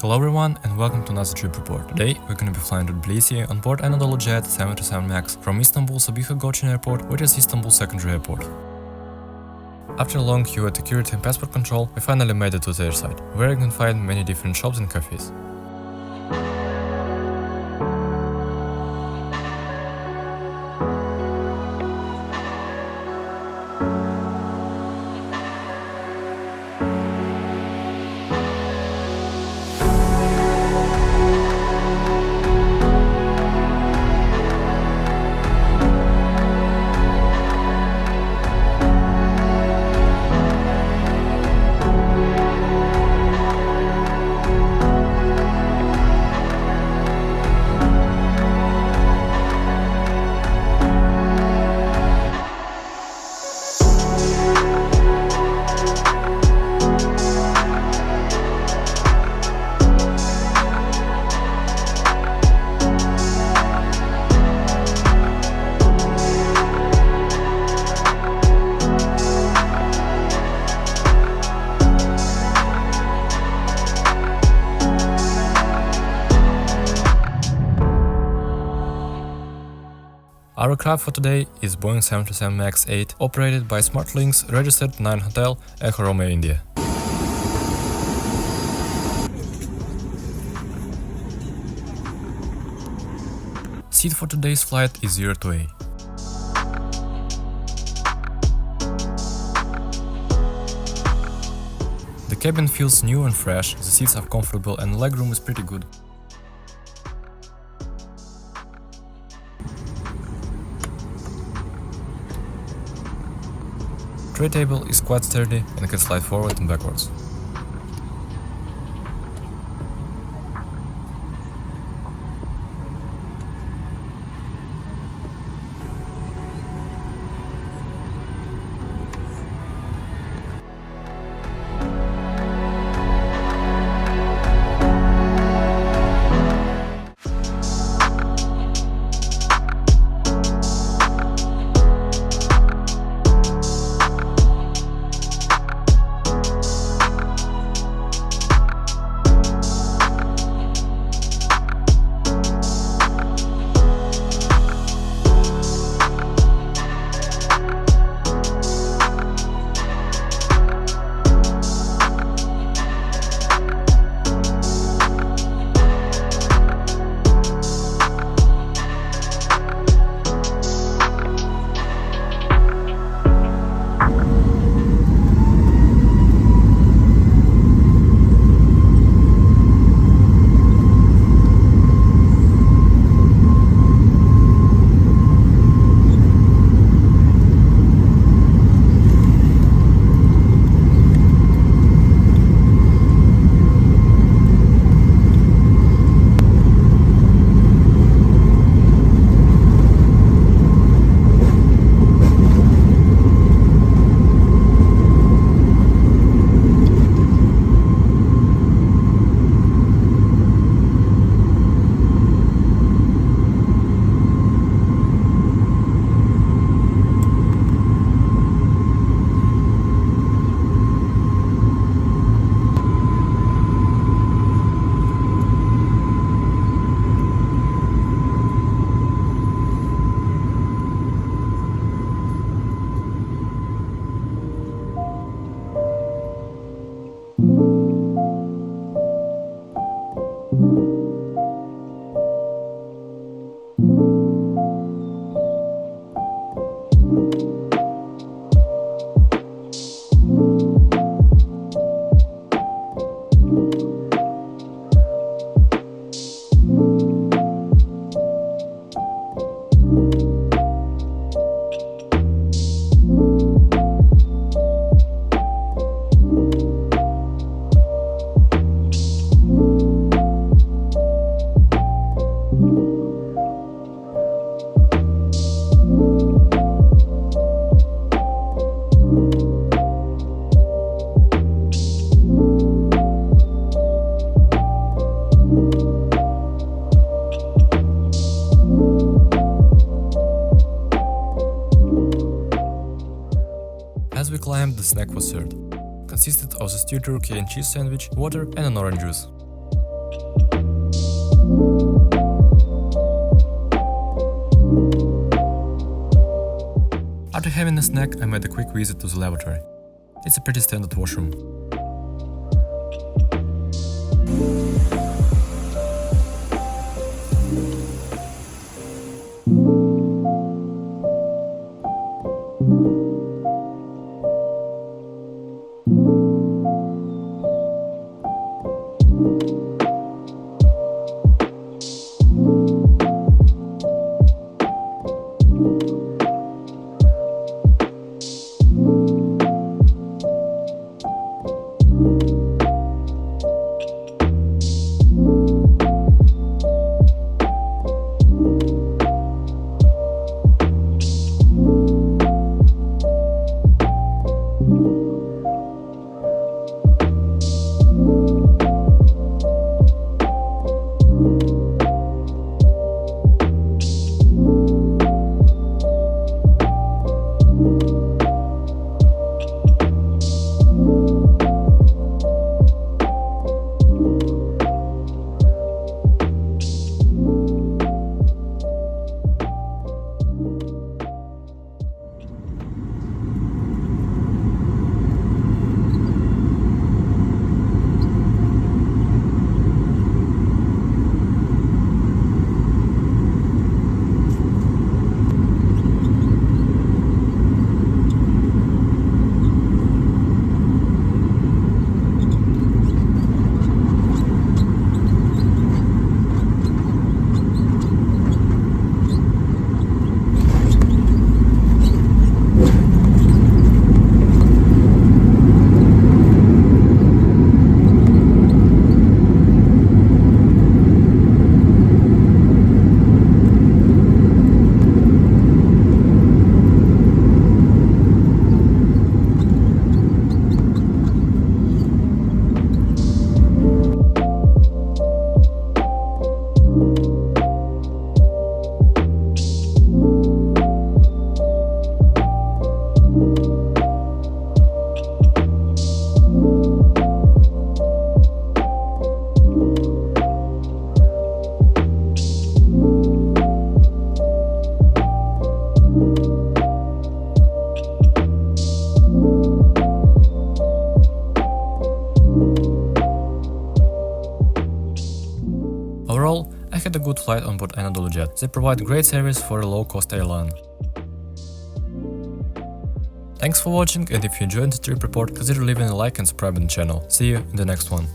Hello everyone and welcome to another trip report. Today we're gonna be flying to Tbilisi on board AnadoluJet 737 MAX from Istanbul Sabiha Gokcen Airport, which is Istanbul secondary airport. After a long queue at security and passport control, we finally made it to the airside, where you can find many different shops and cafes. Our aircraft for today is Boeing 737 MAX 8, operated by SmartLynx, registered 9 Hotel, Echo Romeo, India. Seat for today's flight is 02A. The cabin feels new and fresh, the seats are comfortable and the legroom is pretty good. Tray table is quite sturdy and can slide forward and backwards. As we climbed, the snack was served. Consisted of the stewed turkey and cheese sandwich, water and an orange juice. having a snack, I made a quick visit to the lavatory. It's a pretty standard washroom. Overall, I had a good flight on board AnadoluJet. They provide great service for a low-cost airline. Thanks for watching, and if you enjoyed the trip report, consider leaving a like and subscribing the channel. See you in the next one.